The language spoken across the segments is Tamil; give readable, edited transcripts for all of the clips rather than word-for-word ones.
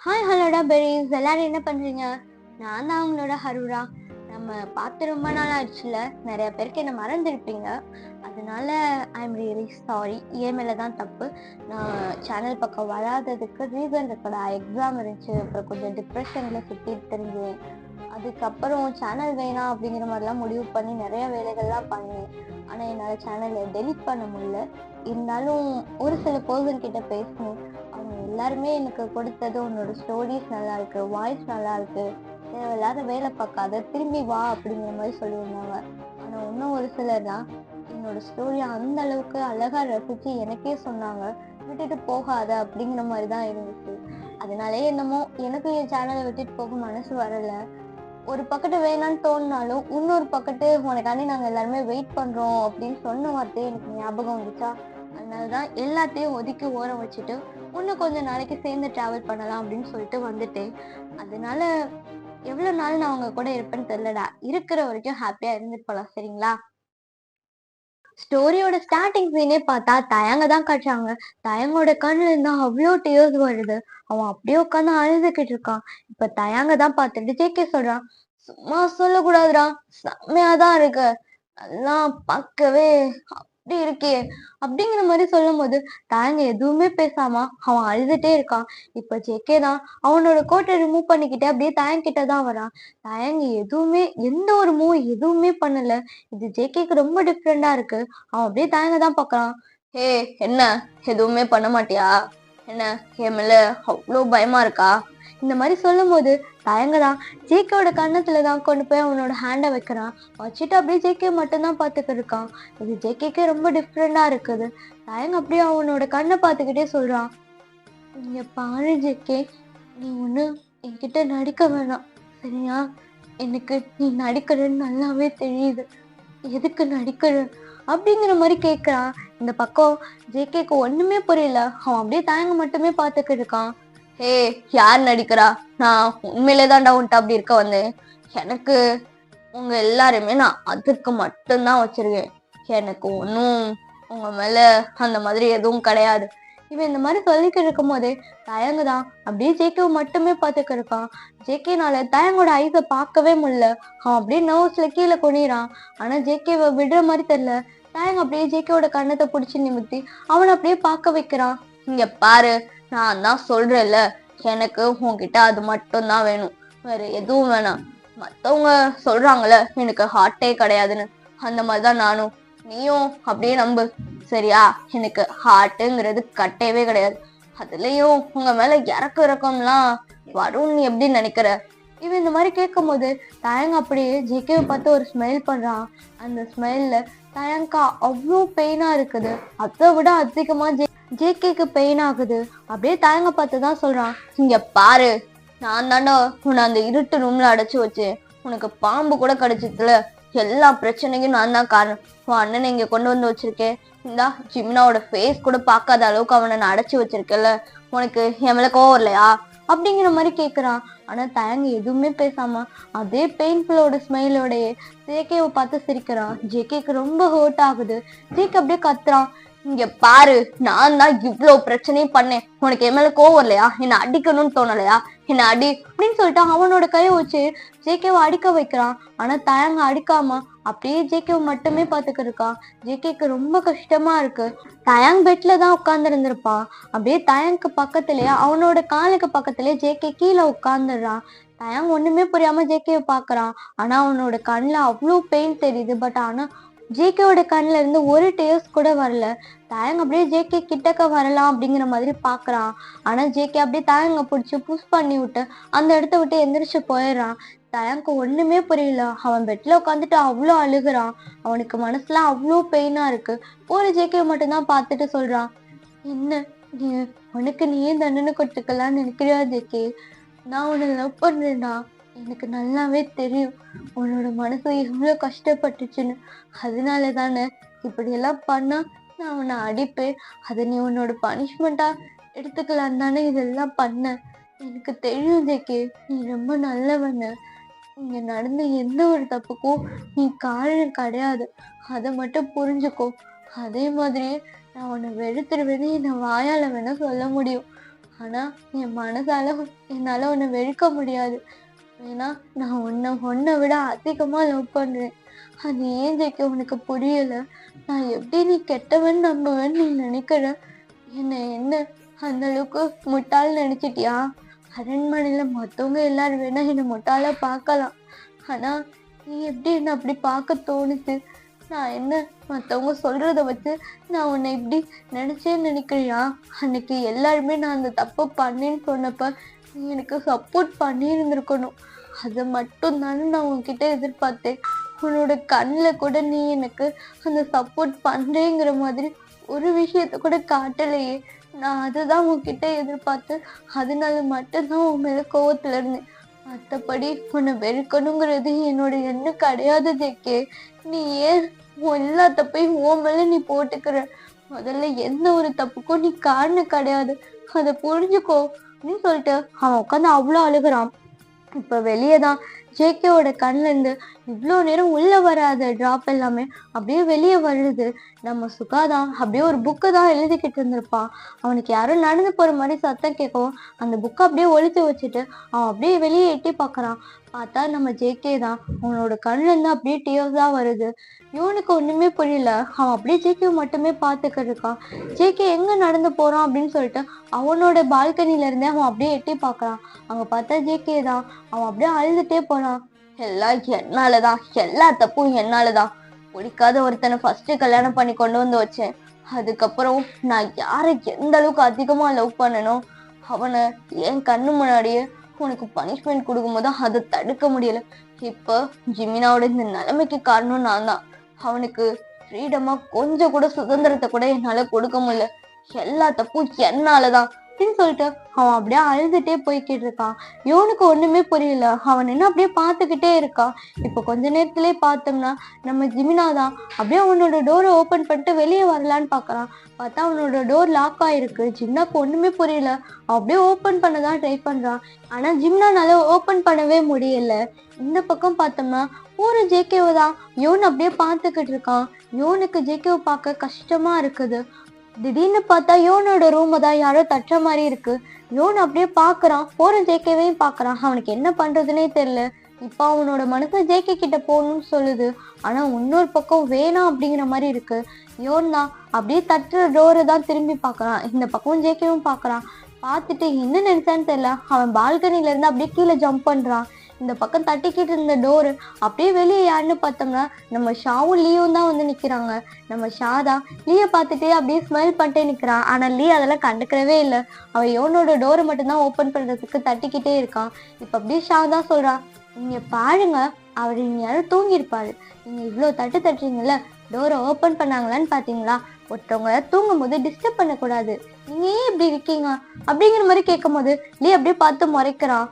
ஹாய் ஹலோடா பெரிஸ், எல்லாரும் என்ன பண்றீங்க? நான் தான் உங்களோட ஹருரா. நம்ம பார்த்து ரொம்ப நாள் ஆயிடுச்சுல, நிறைய பேருக்கு என்ன மறந்துருப்பீங்க. அதனால ஐ எம் ரியலி சாரி. என் மேலே தான் தப்பு. நான் சேனல் பக்கம் வராததுக்கு ரீசன் இருக்கடா. எக்ஸாம் இருந்துச்சு, அப்புறம் கொஞ்சம் டிப்ரெஷனில் சுற்றிட்டு இருந்தேன். அதுக்கப்புறம் சேனல் வேணாம் அப்படிங்கிற மாதிரிலாம் முடிவு பண்ணி நிறைய வேலைகள்லாம் பண்ணேன். ஆனால் என்னால் சேனலை டெலிட் பண்ண முடியல. இருந்தாலும் ஒரு சில பர்சன் கிட்ட பேசினேன். அவங்க எல்லாருமே எனக்கு கொடுத்தது, உன்னோட ஸ்டோரிஸ் நல்லா இருக்கு, வாய்ஸ் நல்லா இருக்கு, தேவையில்லாத வேலை பார்க்காத, திரும்பி வா அப்படிங்கிற மாதிரி சொல்லியிருந்தாங்க. ஆனால் இன்னும் ஒரு சிலர் தான் என்னோட ஸ்டோரியை அந்த அளவுக்கு அழகா ரசிச்சு எனக்கே சொன்னாங்க, விட்டுட்டு போகாத அப்படிங்கிற மாதிரி தான் இருந்துச்சு. அதனாலே என்னமோ எனக்கு என் சேனலை விட்டுட்டு போக மனசு வரல. ஒரு பக்கத்து வேணான்னு தோணினாலும் இன்னொரு பக்கத்து உனக்காண்டி நாங்க எல்லாருமே வெயிட் பண்றோம் அப்படின்னு சொன்ன வார்த்தையே எனக்கு ஞாபகம் வந்துச்சா. அதனாலதான் எல்லாத்தையும் ஒதுக்கி ஓரம் வச்சுட்டு இன்னும் கொஞ்ச நாளைக்கு சேர்ந்து டிராவல் பண்ணலாம் அப்படின்னு சொல்லிட்டு வந்துட்டேன். அதனால எவ்வளவு நாள் நான் உங்க கூட இருப்பேன்னு தெரியலடா. இருக்கிற வரைக்கும் ஹாப்பியா இருந்துட்டு போலாம், சரிங்களா? ஸ்டோரியோட ஸ்டார்டிங் சீனே பார்த்தா தயங்க தான் காட்டுறாங்க. தயங்கோட கண்ணுல இருந்தா அவ்வளோ டியர்ஸ் வருது. அவன் அப்படியே உட்காந்து அழுதுகிட்டு இருக்கான். இப்ப தயங்க தான் பார்த்துட்டு ஜேகே சொல்றான், சும்மா சொல்லக்கூடாதுடா, செம்மையாதான் இருக்கு, அதெல்லாம் பார்க்கவே அப்படி இருக்கே அப்படிங்கிற மாதிரி சொல்லும் போது தயங்க எதுவுமே பேசாம அவன் அழுதுட்டே இருக்கான். இப்ப ஜேகே தான் அவனோட கோட்டை ரிமூவ் பண்ணிக்கிட்டே அப்படியே தயங்க கிட்டதான் வரான். தயங்க எதுவுமே எந்த ஒரு மூவ் எதுவுமே பண்ணல. இது ஜேகேக்கு ரொம்ப டிஃப்ரெண்டா இருக்கு. அவன் அப்படியே தயங்க தான் பாக்குறான். ஹே, என்ன எதுவுமே பண்ண மாட்டியா? என்ன என் மேல அவ்வளோ பயமா இருக்கா? இந்த மாதிரி சொல்லும் போது தயங்கதான் ஜேகேவோட கன்னத்துலதான் கொண்டு போய் அவனோட ஹேண்டை வைக்கிறான். வச்சுட்டு அப்படியே ஜேகே மட்டும்தான் பாத்துக்கிட்டு இருக்கான். இது ஜேகேக்கே ரொம்ப டிஃப்ரெண்டா இருக்குது. தயங்க அப்படியே அவனோட கண்ணை பார்த்துக்கிட்டே சொல்றான், இங்க பாரு ஜேகே, நீ ஒண்ணு என்கிட்ட நடிக்க வேணாம், சரியா? எனக்கு நீ நடிக்கிறன்னு நல்லாவே தெரியுது. எதுக்கு நடிக்கிற அப்படிங்கிற மாதிரி கேக்குறான். இந்த பக்கம் ஜேகேக்கு ஒண்ணுமே புரியல. அவன் அப்படியே தயங்க மட்டுமே பார்த்துக்கிட்டு இருக்கான். ஹே, யார் நடிக்கிறா? நான் உண்மையிலே தான்டா உன்ட்ட அப்படி இருக்க வந்தேன். எனக்கு உங்க எல்லாருமே நான் அதுக்கு மட்டும்தான் வச்சிருக்கேன். எனக்கு ஒன்றும் உங்க மேல அந்த மாதிரி எதுவும் கிடையாது. இவன் இந்த மாதிரி சொல்லிக்கிட்டு இருக்கும் போதே தயங்குதான் அப்படியே ஜேகேவை மட்டுமே பார்த்துக்க இருக்கான். ஜேகேனால தயங்கோட ஐஸை பார்க்கவே முடியல. அவன் அப்படியே நர்வஸ்ல கீழே குனிறான். ஆனா ஜேகேவை விடுற மாதிரி தெரியல. தயங்க அப்படியே ஜேகேவோட கண்ணத்தை பிடிச்சி நிமித்தி அவனை அப்படியே பார்க்க வைக்கிறான். இங்க பாரு, நான் தான் சொல்றேன்ல, எனக்கு உன்கிட்ட அது மட்டும் தான் வேணும், வேற எதுவும் வேணாம். மத்தவங்க சொல்றாங்கல்ல எனக்கு ஹார்ட்டே கிடையாதுன்னு, அந்த மாதிரிதான் நானும். நீயும் அப்படியே நம்பு, சரியா? எனக்கு ஹார்ட்டுங்கிறது கட்டவே கிடையாது. அதுலயும் உங்க மேல இறக்கம்லாம் வரும்னு நீ எப்படி நினைக்கிற? இவன் இந்த மாதிரி கேட்கும் போது தயங்க அப்படியே ஜேகேவை பார்த்து ஒரு ஸ்மைல் பண்றான். அந்த ஸ்மைல்ல தயங்கா அவ்வளோ பெயினா இருக்குது. அதை விட அதிகமா ஜேகேக்கு பெயின் ஆகுது. அப்படியே தயங்க பார்த்துதான் சொல்றான், இங்க பாரு, நான் தாண்டா உன்னை அந்த இருட்டு ரூம்ல அடைச்சு வச்சேன். உனக்கு பாம்பு கூட கிடைச்சதுல எல்லா பிரச்சனைக்கும் நான் தான் காரணம். உன் அண்ணனை இங்க கொண்டு வந்து வச்சிருக்கேன். இந்தா ஜிம்னாவோட ஃபேஸ் கூட பார்க்காத அளவுக்கு அவனை நான் அடைச்சு வச்சிருக்கேன்ல, உனக்கு என் மேல கோவம் இல்லையா அப்படிங்கிற மாதிரி கேக்குறான். ஆனா தயங்க எதுவுமே பேசாம அதே பெயின்ஃபுல்லோட ஸ்மைலோடயே ஜேகேவை பார்த்து சிரிக்கிறான். ஜேகேக்கு ரொம்ப ஹர்ட் ஆகுது. ஜேகே அப்படியே கத்துறான், இங்க பாரு, நான் தான் இவ்வளவு பிரச்சனையும் பண்ணேன். உனக்கு என் மேல கோவம் இல்லையா? என்ன அடிக்கணும்னு தோணலையா? என்ன அடி அப்படின்னு சொல்லிட்டு அவனோட கையை வச்சு ஜேகேவை அடிக்க வைக்கிறான். ஆனா தயங்க அடிக்காம அப்படியே ஜேகேவை மட்டுமே பாத்துக்க இருக்கான். ஜேகேக்கு ரொம்ப கஷ்டமா இருக்கு. தயங் பெட்ல தான் உட்கார்ந்து இருந்திருப்பான். அப்படியே தயங்க்கு பக்கத்துலயே அவனோட காலுக்கு பக்கத்துலயே ஜேகே கீழே உட்கார்ந்துடுறான். தயங் ஒண்ணுமே புரியாம ஜேகேவை பாக்குறான். ஆனா அவனோட கண்ணுல அவ்வளவு பெயின் தெரியுது. பட் ஆனா ஜேகேவோட கண்ணுல இருந்து ஒரு டேர்ஸ் கூட வரல. தயங்க அப்படியே ஜேகே கிட்டக்க வரலாம் அப்படிங்கிற மாதிரி பாக்குறான். ஆனா ஜேகே அப்படியே தயங்க பிடிச்சி புஷ் பண்ணி விட்டு அந்த இடத்த விட்டு எந்திரிச்சு போயிடுறான். தயங்கு ஒண்ணுமே புரியல. அவன் பெட்ல உட்காந்துட்டு அவ்வளோ அழுகுறான். அவனுக்கு மனசுல அவ்வளோ பெயினா இருக்கு. ஒரு ஜேகே மட்டும்தான் பார்த்துட்டு சொல்றான், என்ன நீ உனக்கு நீயே தண்டனை கொடுத்துக்கலாம்னு நினைக்கிறியா ஜேகே? நான் உன்னை லவ் பண்றேன்டா. எனக்கு நல்லாவே தெரியும் உன்னோட மனசு எவ்வளவு கஷ்டப்பட்டுச்சுன்னு. அதனால தானே இப்படி எல்லாம் பண்ணா நான் உன்னை அடிப்பேன். அதை நீ உன்னோட பனிஷ்மெண்டா எடுத்துக்கலாம் தானே இதெல்லாம் பண்ண. எனக்கு தெரியும் ஜேகே, நீ ரொம்ப நல்லவன்னு. இங்க நடந்த எந்த ஒரு தப்புக்கும் நீ காரணம் கிடையாது. அதை மட்டும் புரிஞ்சுக்கோ. அதே மாதிரியே நான் உன்னை வெறுத்துருவேன்னு என்னை வாயால வேணா சொல்ல முடியும். ஆனா என் மனசால என்னால உன்னை வெறுக்க முடியாது. ஏன்னா நான் உன்னை விட அதிகமா லவ் பண்றேன். அது ஏன் ஜெய்க்கு உனக்கு புரியல? நான் எப்படி நீ கெட்டவன் நம்புவேன்னு நீ நினைக்கிற? என்ன அந்த அளவுக்கு முட்டாள் நினைச்சிட்டியா? அரண்மனையில மத்தவங்க எல்லாரும் வேணா என்ன முட்டாளா பார்க்கலாம். ஆனா நீ எப்படி என்ன அப்படி பார்க்க தோணுச்சு? நான் என்ன மத்தவங்க சொல்றத வச்சு நான் உன்னை இப்படி நினைச்சேன்னு நினைக்கிறியா? அன்னைக்கு எல்லாருமே நான் அந்த தப்பு பண்ணேன்னு சொன்னப்ப நீ எனக்கு சப்போர்ட் பண்ணி இருந்திருக்கணும். அதை மட்டும் தானே நான் உன்கிட்ட எதிர்பார்த்தேன். உன்னோட கண்ணில் கூட நீ எனக்கு அந்த சப்போர்ட் பண்றேங்கிற மாதிரி ஒரு விஷயத்த கூட காட்டலையே. நான் அதுதான் உன்கிட்ட எதிர்பார்த்து அதனால மட்டும்தான் உன் மேல கோவத்துல இருந்தேன். மற்றபடி உன்னை வெறுக்கணுங்கிறது என்னோட எண்ணம் கிடையாது ஜெக்கே. நீ ஏன் எல்லா தப்பையும் உன் மேல நீ போட்டுக்கிற? முதல்ல எந்த ஒரு தப்புக்கும் நீ காரணம் கிடையாது, அதை புரிஞ்சுக்கோ அப்படின்னு சொல்லிட்டு அவன் உட்காந்து அவ்வளோ அழுகுறான். இப்ப வெளியேதான் ஜேகேவோட கண்ணுல இருந்து இவ்வளோ நேரம் உள்ள வராத டிராப் எல்லாமே அப்படியே வெளியே வருது. நம்ம சுகாதான் அப்படியே ஒரு புக்கு தான் எழுதிக்கிட்டு இருந்திருப்பான். அவனுக்கு யாரும் நடந்து போற மாதிரி சத்தம் கேட்கவும் அந்த புக்கை அப்படியே ஒழித்து வச்சுட்டு அவன் அப்படியே வெளியே எட்டி பார்க்கறான். பார்த்தா நம்ம ஜேகே தான். அவனோட கண்ணுல இருந்து அப்படியே டியர்ஸ் தான் வருது. இவனுக்கு ஒண்ணுமே புரியல. அவன் அப்படியே ஜேகே மட்டுமே பார்த்துக்கிட்டு இருக்கான். ஜேகே எங்க நடந்து போறான் அப்படின்னு சொல்லிட்டு அவனோட பால்கனில இருந்தே அவன் அப்படியே எட்டி பார்க்கறான். அங்க பார்த்தா ஜேகே தான். அவன் அப்படியே அழுதுட்டே போனான். எல்லாம் என்னாலதான், எல்லா தப்பும் என்னாலதான். பிடிக்காத ஒருத்தனை ஃபர்ஸ்ட் கல்யாணம் பண்ணி கொண்டு வந்து வச்சேன். அதுக்கப்புறம் நான் யாரை எந்த அளவுக்கு அதிகமா லவ் பண்ணணும், அவனை என் கண்ணு முன்னாடியே உனக்கு பனிஷ்மெண்ட் கொடுக்கும்போது அதை தடுக்க முடியல. இப்போ ஜிமினாவோட இந்த நிலைமைக்கு காரணம் நான் தான். அவனுக்கு ஃப்ரீடமா கொஞ்சம் கூட சுதந்திரத்தை கூட என்னால கொடுக்க முடியல. எல்லா தப்பும் என்னாலதான் அப்படின்னு சொல்லிட்டு அவன் அப்படியே அழுதுட்டே போய்கிட்டு இருக்கான். இவனுக்கு ஒண்ணுமே புரியல. அவன் என்ன அப்படியே பார்த்துக்கிட்டே இருக்கான். இப்ப கொஞ்ச நேரத்திலே பார்த்தோம்னா நம்ம ஜிமினா தான் அப்படியே அவனோட டோரை ஓபன் பண்ணிட்டு வெளியே வரலான்னு பாக்குறான். பார்த்தா அவனோட டோர் லாக் ஆயிருக்கு. ஜிம்னாக்கு ஒண்ணுமே புரியல. அப்படியே ஓபன் பண்ணதான் ட்ரை பண்றான். ஆனா ஜிம்னானால ஓபன் பண்ணவே முடியல. இந்த பக்கம் பார்த்தோம்னா ஒரு ஜேகேவை தான் யோன் அப்படியே பார்த்துக்கிட்டு இருக்கான். யோனுக்கு ஜேகேவை பார்க்க கஷ்டமா இருக்குது. திடீர்னு பார்த்தா யோனோட ரூமை தான் யாரோ தட்டுற மாதிரி இருக்கு. யோன் அப்படியே பாக்குறான். போற ஜேகேவையும் பாக்குறான். அவனுக்கு என்ன பண்றதுன்னே தெரியல. இப்ப அவனோட மனசு ஜேகே கிட்ட போகணும்னு சொல்லுது. ஆனா இன்னொரு பக்கம் வேணாம் அப்படிங்கிற மாதிரி இருக்கு. யோன் தான் அப்படியே தட்டுற டோரை தான் திரும்பி பாக்குறான். இந்த பக்கம் ஜேகேவும் பாக்குறான். பார்த்துட்டு என்ன நினைச்சான்னு தெரியல. அவன் பால்கனில இருந்து அப்படியே கீழே ஜம்ப் பண்றான். இந்த பக்கம் தட்டிக்கிட்டு இருந்த டோரு அப்படியே வெளியே யாருன்னு பார்த்தோம்னா நம்ம ஷாவும் லீயும் தான் வந்து நிக்கிறாங்க. நம்ம ஷா தான் லீயை பார்த்துட்டே அப்படியே ஸ்மைல் பண்ணிட்டே நிக்கிறான். ஆனா லீ அதெல்லாம் கண்டுக்கிறவே இல்லை. அவன் யோனோட டோரை மட்டும்தான் ஓப்பன் பண்றதுக்கு தட்டிக்கிட்டே இருக்கான். இப்ப அப்படியே ஷா தான் சொல்றான், நீங்க பாருங்க, அவர் இங்க யாரும் தூங்கியிருப்பாரு. நீங்க இவ்வளவு தட்டுறீங்கல்ல, டோரை ஓப்பன் பண்ணாங்களான்னு பாத்தீங்களா? ஒருத்தவங்க தூங்கும் போது டிஸ்டர்ப் பண்ணக்கூடாது. நீங்க ஏன் இப்படி இருக்கீங்க அப்படிங்கிற மாதிரி கேட்கும் போது லீ அப்படியே பார்த்து முறைக்கிறான்.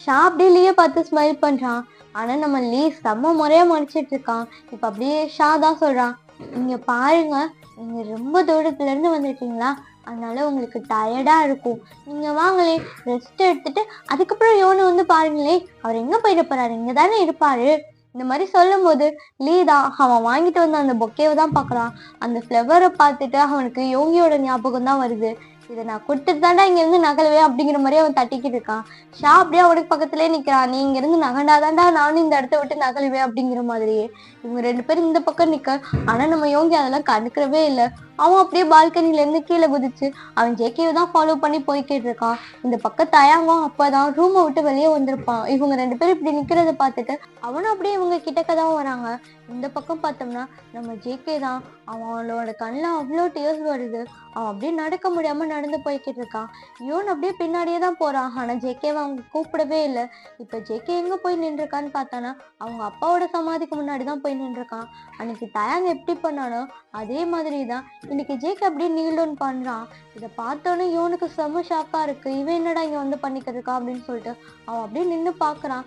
ஷா அப்படியே லீயை பார்த்து ஸ்மைல் பண்றான். ஆனா நம்ம லீ செம்ம முறையா மறைச்சிட்டு இருக்கான். இப்ப அப்படியே ஷா தான் சொல்றான், நீங்க பாருங்க, நீங்க ரொம்ப தூரத்துல இருந்து வந்துட்டீங்களா, அதனால உங்களுக்கு டயர்டா இருக்கும். நீங்க வாங்களே, ரெஸ்ட் எடுத்துட்டு அதுக்கப்புறம் யோனை வந்து பாருங்களே, அவர் எங்க போயிட போறாரு, இங்க தானே இருப்பாரு. இந்த மாதிரி சொல்லும் போது லீ தான் அவன் வாங்கிட்டு வந்த அந்த பொக்கேவை தான் பாக்குறான். அந்த ஃப்ளவரை பார்த்துட்டு அவனுக்கு யோகியோட ஞாபகம் தான் வருது. இதை நான் கொடுத்துட்டு தாண்டா இங்க இருந்து நகலவே அப்படிங்கிற மாதிரி அவன் தட்டிக்கிட்டு இருக்கான். ஷா அப்படியே அவனுக்கு பக்கத்துலேயே நிக்கிறான். நீ இங்க இருந்து நகண்டாதான்டா நானும் இந்த இடத்த விட்டு நகலுவேன் அப்படிங்கிற மாதிரியே. இவங்க ரெண்டு பேரும் இந்த பக்கம் நிக்க. ஆனா நம்ம யோகி அதெல்லாம் கண்டுக்கிறவே இல்லை. அவன் அப்படியே பால்கனில இருந்து கீழே குதிச்சு அவன் ஜேகேவை தான் ஃபாலோ பண்ணி போய்கிட்டு இருக்கான். இந்த பக்கம் தயாங்கும் அப்பதான் ரூமை விட்டு வெளியே வந்திருப்பான். இவங்க ரெண்டு பேரும் இப்படி நிக்கிறத பார்த்துட்டு அவனும் அப்படியே இவங்க கிட்டக்கதான் வராங்க. இந்த பக்கம் பார்த்தோம்னா நம்ம ஜேகே தான். அவனோட கண்ணில் அவ்வளோ டியர்ஸ் வருது. அவன் அப்படியே நடக்க முடியாம நடந்து போய்கிட்டு இருக்கான். யோன் அப்படியே பின்னாடியே தான் போறான். ஆனா ஜேகேவை அவங்க கூப்பிடவே இல்லை. இப்ப ஜேகே எங்க போய் நின்றுருக்கான்னு பார்த்தானா அவங்க அப்பாவோட சமாதிக்கு முன்னாடிதான் போய் நின்றுருக்கான். அன்னைக்கு தயாங்க எப்படி பண்ணானோ அதே மாதிரிதான் இன்னைக்கு ஜேகே அப்படியே நீல் டவுன் பண்றான். இதை பார்த்தோன்னே யோனுக்கு செம்ம ஷாக்கா இருக்கு. இவன் என்னடா இங்க வந்து பண்ணிக்கிறதுக்கா அப்படின்னு சொல்லிட்டு அவன் அப்படியே நின்று பாக்குறான்.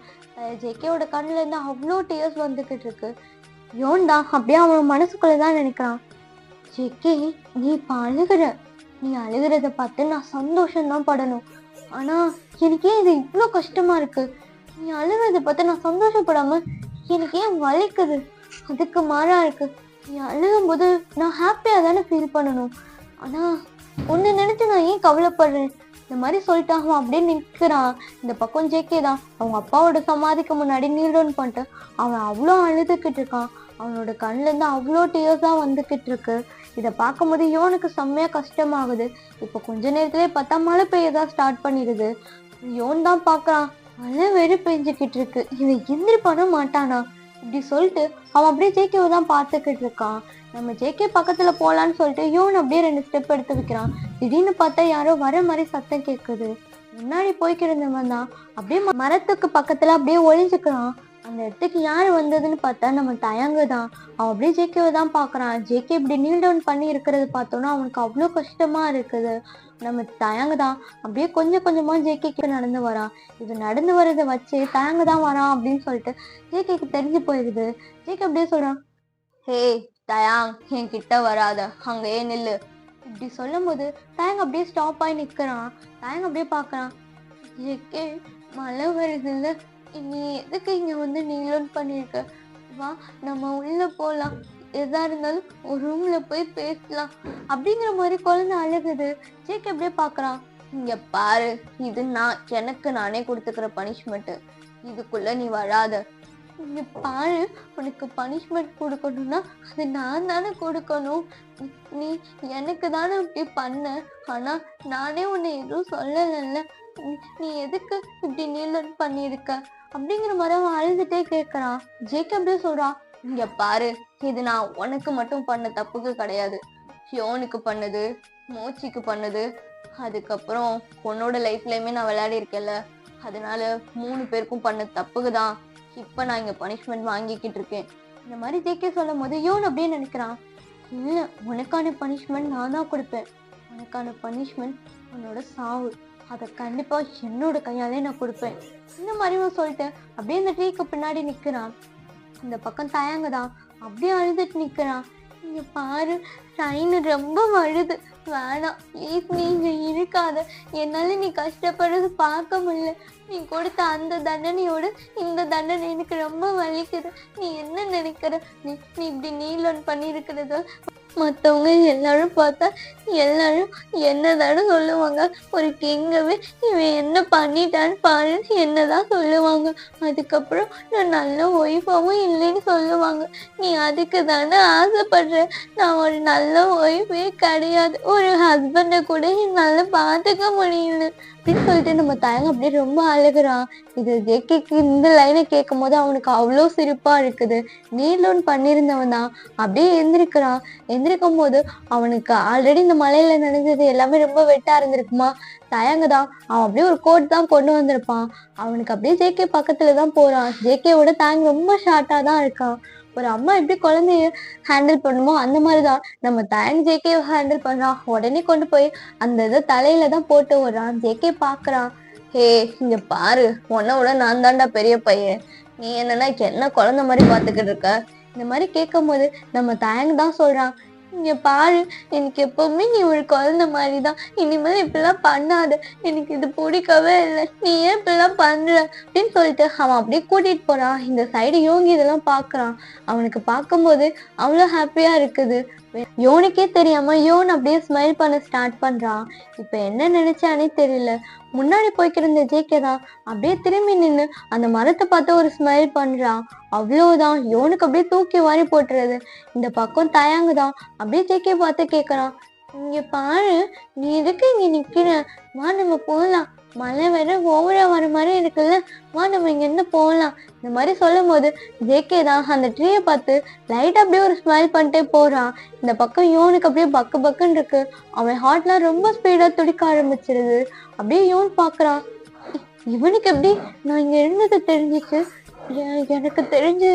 ஜேகேவோட கண்ணுல இருந்து அவ்வளோ டியர்ஸ் வந்துகிட்டு இருக்கு. யோன் தான் அப்படியே அவன் மனசுக்குள்ளதான் நினைக்கிறான், ஜேகே நீ இப்ப அழுகுற, நீ அழுகிறத பார்த்து நான் சந்தோஷம்தான் படணும். ஆனா எனக்கே இது இவ்வளோ கஷ்டமா இருக்கு. நீ அழுகிறத பார்த்து நான் சந்தோஷப்படாம எனக்கு ஏன் வலிக்குது, அதுக்கு மாறா இருக்கு. நீ அழுகும் போது நான் ஹாப்பியா தானே ஃபீல் பண்ணணும். ஆனா ஒன்னு நினைச்சு நான் ஏன் கவலைப்படுறேன், இந்த மாதிரி சொல்லிட்டு அவன் அப்படியே நிற்கிறான். இந்த பக்கம் ஜேகே தான் அவங்க அப்பாவோட சமாதிக்கு முன்னாடி நீல் டவுன் பண்ணிட்டு அவன் அவ்வளோ அழுதுகிட்டு இருக்கான். அவனோட கண்ணுல இருந்து அவ்வளோ டியர்ஸா வந்துகிட்டு இருக்கு. இதை பார்க்கும்போது யோனுக்கு செம்மையா கஷ்டமாகுது. இப்போ கொஞ்ச நேரத்திலே பார்த்தா மழை பெய்யதா ஸ்டார்ட் பண்ணிடுது. யோன் தான் பாக்குறான், மழை வெறி பெஞ்சுக்கிட்டு இருக்கு, இவன் எந்திரி பண்ண மாட்டானா இப்படி சொல்லிட்டு அவன் அப்படியே ஜேகேவை தான் பார்த்துக்கிட்டு இருக்கான். நம்ம ஜேகே பக்கத்துல போலான்னு சொல்லிட்டு யோன் அப்படியே 2 ஸ்டெப் எடுத்து வைக்கிறான். திடீர்னு பார்த்தா யாரோ வர மாதிரி சத்தம் கேட்குது. முன்னாடி போய்க்கிருந்தவன் தான் அப்படியே மரத்துக்கு பக்கத்துல அப்படியே ஒளிஞ்சுக்கிறான். அந்த இடத்துக்கு யார் வந்ததுன்னு பார்த்தா நம்ம தயங்கு தான். அவன் அப்படியே ஜேகேவை தான் பாக்குறான். ஜேகே இப்படி நீல் டவுன் பண்ணி இருக்கிறது பார்த்தோன்னா அவனுக்கு அவ்வளோ கஷ்டமா இருக்குது. நம்ம தயங்கு தான் அப்படியே கொஞ்சம் கொஞ்சமா ஜேகேக்கு நடந்து வரான். இது நடந்து வர்றதை வச்சு தயங்கு தான் வரான் அப்படின்னு சொல்லிட்டு ஜேகேக்கு தெரிஞ்சு போயிடுது. ஜேகே அப்படியே சொல்றான், ஹே தயாங், என் கிட்ட வராத, அங்கேயே நில்லு இப்படி சொல்லும் போது தயங்கு அப்படியே ஸ்டாப் ஆகி நிக்கிறான். தயங்கு அப்படியே பாக்குறான், ஜேகே மழை வருது இல்ல, நீ எதுக்கு இங்க வந்து நீலோன் பண்ணிருக்க, வா நம்ம உள்ள போலாம், எதா இருந்தாலும் ஒரு ரூம்ல போய் பேசலாம் அப்படிங்கிற மாதிரி குழந்தை அழுகுது. ஜேகே அப்படியே பாக்குறான், இங்க பாரு, இது எனக்கு நானே கொடுத்துக்கிற பனிஷ்மெண்ட், இதுக்குள்ள நீ வராத. இங்க பாரு, உனக்கு பனிஷ்மெண்ட் கொடுக்கணும்னா அது நான் தானே கொடுக்கணும், நீ எனக்கு தானே இப்படி பண்ண, ஆனா நானே உன்னை எதுவும் சொல்லலைல்ல, நீ எதுக்கு இப்படி நீலன் பண்ணிருக்க அப்படிங்கிற மாதிரி அவன் அழுதுட்டே கேட்கறான். ஜேகே அப்படியே சொல்றான், இங்க பாரு, இது நான் உனக்கு மட்டும் பண்ண தப்புக்கு கிடையாது, யோனுக்கு பண்ணது, மோச்சிக்கு பண்ணது, அதுக்கப்புறம் உன்னோட லைஃப்லயுமே நான் விளையாடி இருக்கேன்ல, அதனால 3 பேருக்கும் பண்ண தப்புக்கு தான் இப்ப நான் இங்க பனிஷ்மெண்ட் வாங்கிக்கிட்டு இருக்கேன். இந்த மாதிரி ஜேகே சொல்லும் போது யோன் அப்படியே நினைக்கிறான், இல்ல உனக்கான பனிஷ்மெண்ட் நான் தான் கொடுப்பேன், உனக்கான பனிஷ்மெண்ட் உன்னோட சாவு, அதை கண்டிப்பா என்னோட கையாலே நான் கொடுப்பேன் இந்த மாதிரி சொல்லிட்டு அப்படியே இந்த ட்ரீக்கு பின்னாடி நிக்கிறான். இந்த பக்கம் தயங்கு தான் அப்படியே அழுதுட்டு நிக்கிறான். இங்க பாரு, ட்ரெயின் ரொம்ப அழுது, வேணாம் ப்ளீஸ், நீ இங்க இருக்காத, என்னால நீ கஷ்டப்படுறது பார்க்க முடியல, நீ கொடுத்த அந்த தண்டனையோட இந்த தண்டனை எனக்கு ரொம்ப வலிக்குது, நீ என்ன நினைக்கிற, நீ இப்படி நீலன் பண்ணிருக்கிறது மற்றவங்க எல்லாரும் பார்த்தா எல்லாரும் என்னதானே சொல்லுவாங்க, ஒரு கிங்கவே இவன் என்ன பண்ணிட்டான்னு பாரு என்னதான் சொல்லுவாங்க, அதுக்கப்புறம் நான் நல்ல ஒய்ஃபாவும் இல்லைன்னு சொல்லுவாங்க, நீ அதுக்கு தானே ஆசைப்படுற, நான் ஒரு நல்ல ஒய்ஃபே கிடையாது, ஒரு ஹஸ்பண்டை கூட என்னால பார்த்துக்க முடியல அப்படின்னு சொல்லிட்டு நம்ம தயங்க அப்படியே ரொம்ப அழுகுறான். இது ஜேகேக்கு இந்த லைனை கேட்கும் போது அவனுக்கு அவ்வளோ சிரிப்பா இருக்குது. நீலோன் பண்ணியிருந்தவன் தான் அப்படியே எந்திரிக்கிறான். எந்திரிக்கும் போது அவனுக்கு ஆல்ரெடி இந்த மலையில நடந்தது எல்லாமே ரொம்ப வெட்டா இருந்திருக்குமா. தயங்கு தான் அவன் அப்படியே ஒரு கோட் தான் கொண்டு வந்திருப்பான். அவனுக்கு அப்படியே ஜேகே பக்கத்துலதான் போறான். ஜேகேவோட தயங்கு ரொம்ப ஷார்ட்டா தான் இருக்கான். ஒரு அம்மா எப்படி குழந்தைய ஹேண்டில் பண்ணுமோ அந்த மாதிரிதான் நம்ம தயங்கு ஜேகே ஹேண்டில் பண்றான். உடனே கொண்டு போய் அந்த இதை தலையில தான் போட்டு விடுறான். ஜேகே பாக்குறான், ஹே இங்க பாரு, உன்னோட நான் தாண்டா பெரிய பையன், நீ என்னன்னா என்ன குழந்தை மாதிரி பாத்துக்கிட்டு இருக்க. இந்த மாதிரி கேட்கும் போது நம்ம தயங்கு தான் சொல்றான், இங்க பாரு, எனக்கு எப்பவுமே நீ ஒரு குழந்தை மாதிரிதான், இனிமேல் இப்படிலாம் பண்ணாத, எனக்கு இது பிடிக்கவே இல்லை, நீ ஏன் இப்படிலாம் பண்ற அப்படின்னு சொல்லிட்டு அவன் அப்படியே கூட்டிட்டு போறான். இந்த சைடு யோகி இதெல்லாம் பாக்குறான். அவனுக்கு பார்க்கும்போது அவ்வளோ ஹாப்பியா இருக்குது. யோனுக்கே தெரியாம யோன் அப்படியே ஸ்மைல் பண்ண ஸ்டார்ட் பண்றான். இப்ப என்ன நினைச்சானே தெரியல. முன்னாடி போய்க்கிருந்த ஜேகே தான் அப்படியே திரும்பி நின்று அந்த மரத்தை பார்த்து ஒரு ஸ்மைல் பண்றான். அவ்வளவுதான், யோனுக்கு அப்படியே தூக்கி வாரி போட்டுறது. இந்த பக்கம் தயங்கு தான் அப்படியே ஜேகே பார்த்து கேட்கறான், இங்க பாரு, நீ எதுக்கு இங்க நிக்கிற, வா நம்ம போகலாம், மழை வேற ஓவரா வர மாதிரி இருக்குல்ல, வா நம்ம இங்க இருந்து போகலாம். இந்த மாதிரி சொல்லும் போது ஜேகே தான் அந்த ட்ரீயை பார்த்து லைட்டா அப்படியே ஒரு ஸ்மைல் பண்ணிட்டே போறான். இந்த பக்கம் யோனுக்கு அப்படியே பக்கு பக்குன்னு இருக்கு. அவன் ஹார்ட்லாம் ரொம்ப ஸ்பீடா துடிக்க ஆரம்பிச்சிருது. அப்படியே யோன் பாக்குறான், இவனுக்கு எப்படி நான் இங்க இருந்தது தெரிஞ்சிச்சு, எனக்கு தெரிஞ்சு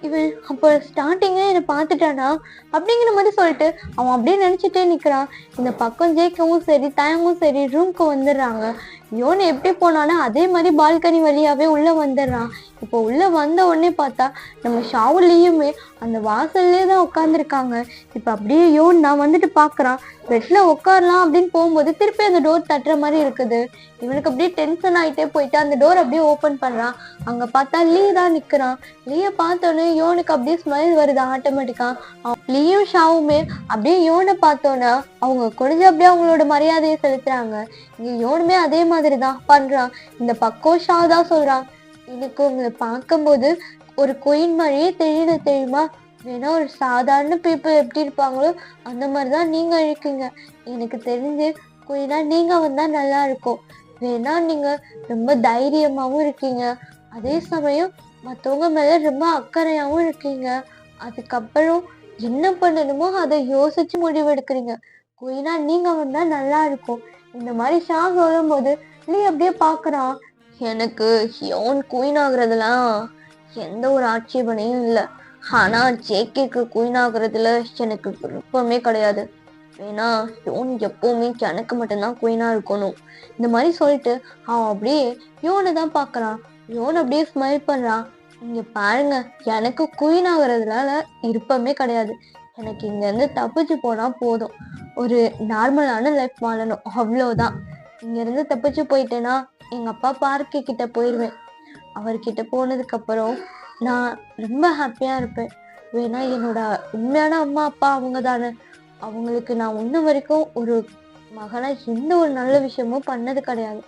இவன் அப்போ ஸ்டார்டிங்கே என்னை பார்த்துட்டானா அப்படிங்கிற மாதிரி சொல்லிட்டு அவன் அப்படியே நினைச்சிட்டே நிக்கிறான். இந்த பக்கம் ஜேக்கவும் சரி தயங்கும் சரி ரூம்க்கு வந்துடுறாங்க. யோன் எப்படி போனாலும் அதே மாதிரி பால்கனி வழியாவே உள்ள வந்துடுறான். இப்போ உள்ள வந்த உடனே பார்த்தா நம்ம ஷாவுலியுமே அந்த வாசல்லே தான் உட்காந்துருக்காங்க. இப்ப அப்படியே யோன் நான் வந்துட்டு பாக்குறான், பெட்ல உட்காரலாம் அப்படின்னு போகும்போது திருப்பி அந்த டோர் தட்டுற மாதிரி இருக்குது. இவனுக்கு அப்படியே டென்ஷன் ஆயிட்டே போயிட்டு அந்த டோர் அப்படியே ஓபன் பண்றான். அங்க பார்த்தா லீ தான் நிக்கிறான். லீய பார்த்தோன்னே யோனுக்கு அப்படியே ஸ்மைல் வருது ஆட்டோமேட்டிக்கா. லீயும் ஷாவுமே அப்படியே யோனை பார்த்தோன்னா அவங்க கொஞ்சம் அப்படியே அவங்களோட மரியாதையை செலுத்துறாங்க. இங்க யோனுமே அதே மாதிரிதான் பண்றான். இந்த பக்கம் ஷா தான் சொல்றான், எனக்கு உங்களை பார்க்கும்போது ஒரு குயின் மாதிரியே தெரியல தெரியுமா? வேணா ஒரு சாதாரண பீப்புள் எப்படி இருப்பாங்களோ அந்த மாதிரிதான் நீங்க இருக்கீங்க. எனக்கு தெரிஞ்சு குயினா நீங்க வந்தா நல்லா இருக்கும். வேணா நீங்க ரொம்ப தைரியமாவும் இருக்கீங்க, அதே சமயம் மத்தவங்க மேல ரொம்ப அக்கறையாவும் இருக்கீங்க. அதுக்கப்புறம் என்ன பண்ணணுமோ அதை யோசிச்சு முடிவெடுக்கிறீங்க. குயினா நீங்க வந்தா நல்லா இருக்கும். இந்த மாதிரி ஷா சொல்லும் போது லீ அப்படியே பாக்குறான். எனக்கு யோன் குயின் ஆகுறதுலாம் எந்த ஒரு ஆட்சேபனையும் இல்லை. ஆனா ஜேகேக்கு குயின் ஆகுறதுல எனக்கு விருப்பமே கிடையாது. ஏன்னா யோன் எப்பவுமே எனக்கு மட்டும்தான் குயினா இருக்கணும். இந்த மாதிரி சொல்லிட்டு அவன் அப்படியே யோனை தான் பாக்குறான். யோன் அப்படியே ஸ்மைல் பண்றான். இங்க பாருங்க, எனக்கு குயின் ஆகுறதுனால விருப்பமே கிடையாது. எனக்கு இங்க இருந்து தப்பிச்சு போனா போதும். ஒரு நார்மலான லைஃப் வாழணும், அவ்வளவுதான். இங்க இருந்து தப்பிச்சு போயிட்டேன்னா எங்க அப்பா பார்க்கு கிட்ட போயிடுவேன். அவர்கிட்ட போனதுக்கு அப்புறம் நான் ரொம்ப ஹாப்பியா இருப்பேன். வேணா என்னோட உண்மையான அம்மா அப்பா அவங்க தானே. அவங்களுக்கு நான் இன்ன வரைக்கும் ஒரு மகனா எந்த ஒரு நல்ல விஷயமும் பண்ணது கிடையாது.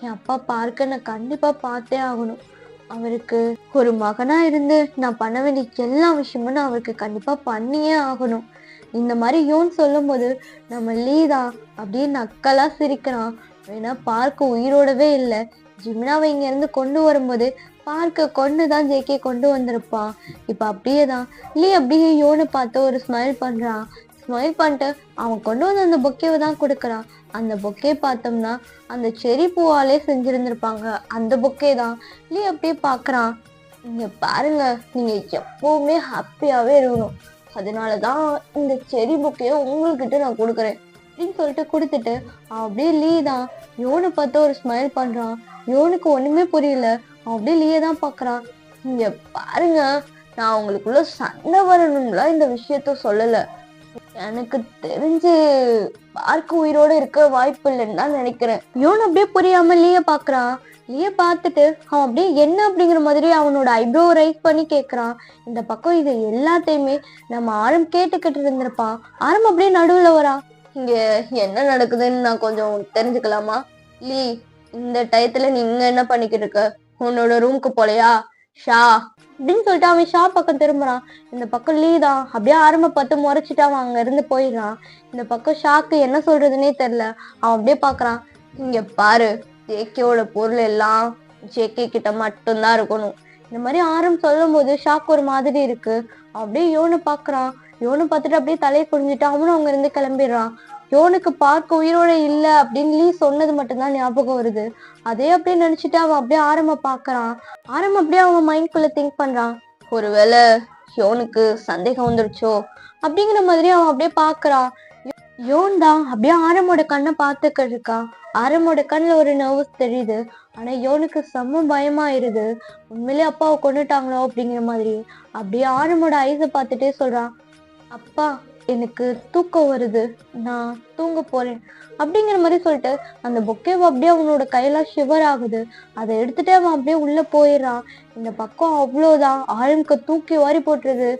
என் அப்பா பார்க்க நான் கண்டிப்பா பார்த்தே ஆகணும். அவருக்கு ஒரு மகனா இருந்து நான் பண்ண வேண்டிய எல்லா விஷயமும் நான் அவருக்கு கண்டிப்பா பண்ணியே ஆகணும். இந்த மாதிரி யோன் சொல்லும் போது நம்ம லீதா அப்படியே நக்கலா சிரிக்கிறான். வேணா பார்க்க உயிரோடவே இல்லை. ஜிமினாவை இங்க இருந்து கொண்டு வரும்போது பார்க்க கொண்டுதான் ஜேகே கொண்டு வந்திருப்பான். இப்ப அப்படியேதான் லீ அப்படியே யோனை பார்த்து ஒரு ஸ்மைல் பண்றான். ஸ்மைல் பண்ணிட்டு அவன் கொண்டு வந்து அந்த பொக்கேவை தான் கொடுக்குறான். அந்த பொக்கே பார்த்தோம்னா அந்த செரி பூவாலே செஞ்சிருந்திருப்பாங்க. அந்த பொக்கே தான். லீ அப்படியே பாக்குறான். நீங்க பாருங்க, நீங்க எப்பவுமே ஹாப்பியாவே இருக்கணும், அதனாலதான் இந்த செரி பொக்கைய உங்ககிட்ட நான் கொடுக்குறேன் அப்படின்னு சொல்லிட்டு கொடுத்துட்டு அப்படியே லீ தான் யோனை பார்த்து ஒரு ஸ்மைல் பண்றான். யோனுக்கு ஒண்ணுமே புரியல. அவன் அப்படியே லீயை தான் பாக்குறான். இங்க பாருங்க, நான் உங்களுக்குள்ள சண்டை வரணும்ல இந்த விஷயத்த சொல்லல. எனக்கு தெரிஞ்சு பார்க்க உயிரோட இருக்க வாய்ப்பு இல்லைன்னு தான் நினைக்கிறேன். யோன் அப்படியே புரியாம லீய பாக்குறான். லீய பார்த்துட்டு அவன் அப்படியே என்ன அப்படிங்கிற மாதிரி அவனோட ஐப்ரோ ரைஸ் பண்ணி கேக்குறான். இந்த பக்கம் இது எல்லாத்தையுமே நம்ம ஆரம் கேட்டுக்கிட்டு இருந்திருப்பான். ஆரம் அப்படியே நடுவுல வரா. இங்க என்ன நடக்குதுன்னு நான் கொஞ்சம் தெரிஞ்சுக்கலாமா? லீ, இந்த டயத்துல நீ இங்க என்ன பண்ணிக்கிட்டு இருக்க? உன்னோட ரூமுக்கு போலையா? ஷா அப்படின்னு சொல்லிட்டு அவன் ஷா பக்கம் திரும்புறான். இந்த பக்கம் லீ தான் அப்படியே ஆரம்ப பார்த்து முறைச்சிட்டு அவன் அங்க இருந்து போயிடுறான். இந்த பக்கம் ஷாக்கு என்ன சொல்றதுன்னே தெரியல. அவன் அப்படியே பாக்குறான். இங்க பாரு, ஜேகேவோட பொருள் எல்லாம் ஜேகே கிட்ட மட்டும்தான் இருக்கணும். இந்த மாதிரி ஆரம் சொல்லும் போது ஷாக்கு ஒரு மாதிரி இருக்கு. அப்படியே யோனை பாக்குறான். யோனை பார்த்துட்டு அப்படியே தலையை குடிஞ்சிட்டு அவனும் அங்க இருந்து கிளம்பிடுறான். யோனுக்கு பார்க்க உயிரோட இல்ல அப்படின்னு லீ சொன்னது மட்டும்தான் ஞாபகம் வருது. அதே அப்படியே நினைச்சிட்டு அவன் அப்படியே ஆரம்ப பாக்குறான். ஆரம்ப அப்படியே அவன் மைண்ட்குள்ள திங்க் பண்றான். ஒருவேளை யோனுக்கு சந்தேகம் வந்துருச்சோ அப்படிங்கிற மாதிரி அவன் அப்படியே பாக்குறான். யோன் தான் அப்படியே ஆரமோட கண்ணை பார்த்துக்கிட்டு இருக்கா. ஆரமோட கண்ணுல ஒரு நர்வஸ் தெரியுது. ஆனா யோனுக்கு செம்ம பயமாயிருது. உண்மையிலேயே அப்பாவை கொண்டுட்டாங்களோ அப்படிங்கிற மாதிரி. அப்படியே ஆரமோட ஐஸை பார்த்துட்டே சொல்றான். அப்பா, எனக்கு தூக்கம் வருது, நான் தூங்க போறேன் அப்படிங்கிற மாதிரி சொல்லிட்டு அந்த பொக்கேவை அப்படியே அவனோட கையெல்லாம் ஷிவர் ஆகுது. அதை எடுத்துட்டு அவன் அப்படியே உள்ள போயிடுறான். இந்த பக்கம் அவ்வளவுதான், ஆரம்புக்கு தூக்கி வாரி போட்டுருது.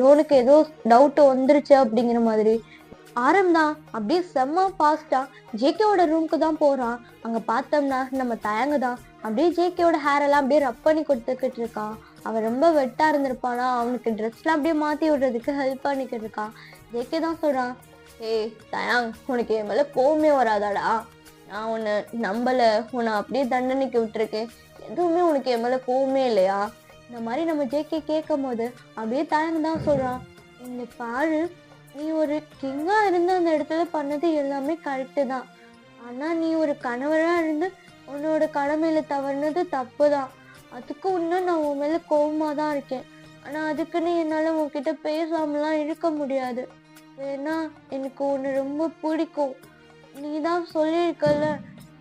யோனுக்கு ஏதோ டவுட் வந்துருச்சு அப்படிங்கிற மாதிரி. ஆரம் தான் அப்படியே செம்ம ஃபாஸ்டா ஜேகேவோட ரூமுக்கு தான் போறான். அங்க பார்த்தோம்னா நம்ம தயங்க தான் அப்படியே ஜேகேவோட ஹேர் எல்லாம் அப்படியே ரப் பண்ணி கொடுத்துக்கிட்டு இருக்கான். அவன் ரொம்ப வெட்டா இருந்திருப்பானா, அவனுக்கு ட்ரெஸ் எல்லாம் அப்படியே மாத்தி விடுறதுக்கு ஹெல்ப் பண்ணிக்கிட்டு இருக்கான். ஜேகே தான் சொல்றான். ஏய் தயாங், உனக்கு என் மேல கோவமே வராதாடா? நான் உன்னை நம்பல, உன்னை அப்படியே தண்டனைக்கு விட்டுருக்கேன், எதுவுமே உனக்கு என் மேல கோவமே இல்லையா? இந்த மாதிரி நம்ம ஜேகே கேட்கும் போது அப்படியே தயங்க தான் சொல்றான். இந்த பாரு, நீ ஒரு கிங்கா இருந்து அந்த இடத்துல பண்ணது எல்லாமே கரெக்டு தான். ஆனா நீ ஒரு கணவரா இருந்து உன்னோட கடமையில தவறுனது தப்பு தான். அதுக்கு இன்னும் நான் உன் மேல கோவமா தான் இருக்கேன். ஆனா அதுக்குன்னு என்னால உன்கிட்ட பேசாமலாம் இருக்க முடியாது. ஏன்னா எனக்கு உன்னை ரொம்ப பிடிக்கும். நீ தான் சொல்லியிருக்கல,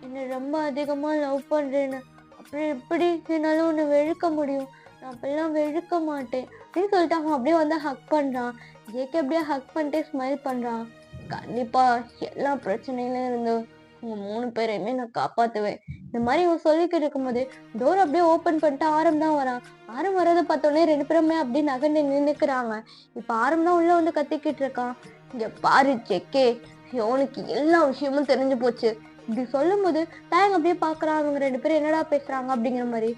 என்ன ரொம்ப அதிகமா லவ் பண்றேன்னு. அப்புறம் எப்படி என்னால உன்னை வெறுக்க முடியும்? நான் அப்பெல்லாம் வெறுக்க மாட்டேன் அப்படின்னு சொல்லிட்டு அவன் அப்படியே வந்து ஹக் பண்றான். ஜேகே அப்படியே ஹக் பண்ணிட்டே ஸ்மைல் பண்றான். கண்டிப்பா எல்லா பிரச்சனையிலும் இருந்து உங்க 3 பேரையுமே நான் காப்பாத்துவேன். இந்த மாதிரி இவன் சொல்லிக்கிட்டு இருக்கும்போது டோர் அப்படியே ஓபன் பண்ணிட்டு ஆரம் தான் வரான். ஆரம் வரதை பார்த்தோன்னே 2 பேருமே அப்படியே நகர்ந்து நின்னுக்கிறாங்க. இப்ப ஆரம் தான் உள்ள வந்து கத்திக்கிட்டு இருக்கான். இங்க பாரு ஜெக்கே, இவனுக்கு எல்லா விஷயமும் தெரிஞ்சு போச்சு. இப்படி சொல்லும் போது தயங்க அப்படியே பாக்குறான். அவங்க 2 பேரும் என்னடா பேசுறாங்க அப்படிங்கிற மாதிரி.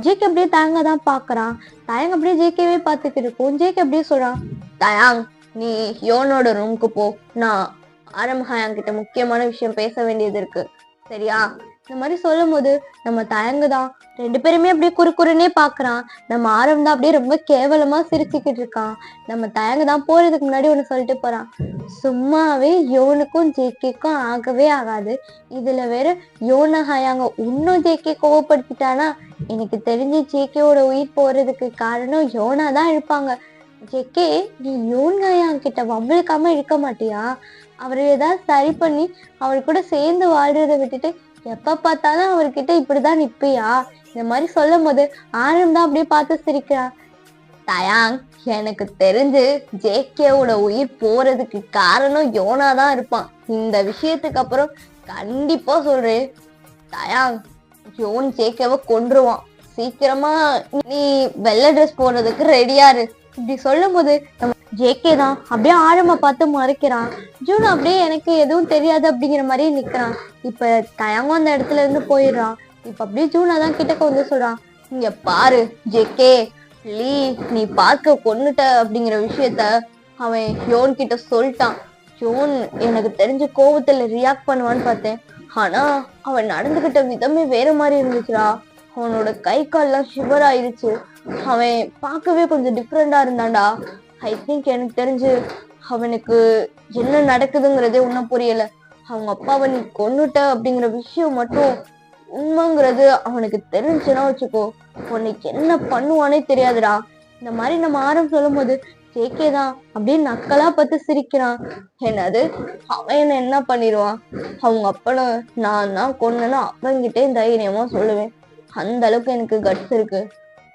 ஜேகே அப்படியே தயங்க தான் பாக்குறான். தயங்க அப்படியே ஜேகேவே பாத்துக்கிட்டு இருக்கும். ஜேகே அப்படியே சொல்றான், தயாங் நீ யோனோட ரூமுக்கு போ, நான் ஆரம்பஹாயாங் கிட்ட முக்கியமான விஷயம் பேச வேண்டியது இருக்கு, சரியா? இந்த மாதிரி சொல்லும் போது நம்ம தயங்கு தான் 2 பேருமே அப்படியே குறுக்குறுன்னே பாக்குறான். நம்ம ஆரம் தான் அப்படியே ரொம்ப கேவலமா சிரிச்சுக்கிட்டு இருக்கான். நம்ம தயங்கு தான் போறதுக்கு முன்னாடி ஒண்ணு சொல்லிட்டு போறான். சும்மாவே யோனுக்கும் ஜேகேக்கும் ஆகவே ஆகாது. இதுல வேற யோனஹாயாங்க இன்னும் ஜேகே கோவப்படுத்திட்டானா எனக்கு தெரிஞ்சு ஜேகேவோட உயிர் போறதுக்கு காரணம் யோனா தான் இருப்பாங்க. ஜேகே, நீ யோன்ஹாயாங் கிட்ட வம்பிழுக்காம இருக்க மாட்டியா? அவரை ஏதாவது சரி பண்ணி அவர் கூட சேர்ந்து வாழ்றதை விட்டுட்டு எப்ப பார்த்தாலும் அவர்கிட்ட இப்படிதான் நிப்பியா? இந்த மாதிரி சொல்லும் போது ஆரம் தான் அப்படியே பார்த்து சிரிக்கிறான். தயாங், எனக்கு தெரிஞ்சு ஜேகேவோட உயிர் போறதுக்கு காரணம் யோனா தான் இருப்பான். இந்த விஷயத்துக்கு அப்புறம் கண்டிப்பா சொல்றேன் தயாங், யோன் ஜேகேவை கொன்றுவான். சீக்கிரமா நீ வெள்ளை ட்ரெஸ் போடுறதுக்கு ரெடியாரு. இப்படி சொல்லும் போது நம்ம ஜேகே தான் அப்படியே ஆழமா பார்த்து மறைக்கிறான். ஜூன் அப்படியே எனக்கு எதுவும் தெரியாது அப்படிங்கிற மாதிரி நிக்கிறான். இப்ப தயங்கும் அந்த இடத்துல இருந்து போயிடுறான். இப்ப அப்படியே ஜூனா தான் கிட்டக்க வந்து சொல்றான், இங்க பாரு ஜேகே, நீ பார்க்க கொன்னுட்ட அப்படிங்கிற விஷயத்த அவன் யோன் கிட்ட சொல்லிட்டான். யோன் எனக்கு தெரிஞ்ச கோவத்துல ரியாக்ட் பண்ணுவான்னு பார்த்தேன். ஆனா அவன் நடந்துகிட்ட விதமே வேற மாதிரி இருந்துச்சுடா. அவனோட கை கால்லாம் ஷிவர் ஆயிருச்சு. அவன் பார்க்கவே கொஞ்சம் டிஃப்ரெண்டா இருந்தான்டா. ஐ திங்க் எனக்கு தெரிஞ்சு அவனுக்கு என்ன நடக்குதுங்கிறதே ஒன்னும் புரியல. அவங்க அப்பாவை நீ கொன்னுட்ட அப்படிங்கிற விஷயம் மட்டும் உண்மைங்கிறது அவனுக்கு தெரிஞ்சுன்னா வச்சுக்கோ, உன்னைக்கு என்ன பண்ணுவானே தெரியாதுடா. இந்த மாதிரி நம்ம ஆரம் சொல்லும் போது ஜேகே தான் அப்படியே நக்கலா பார்த்து சிரிக்கிறான். என்னது, அவன் என்ன பண்ணிடுவான்? அவங்க அப்பனை நான் தான் கொன்னேன்னு அவன்கிட்டே தைரியமா சொல்லுவேன். அந்த அளவுக்கு எனக்கு கட்ஸ் இருக்கு.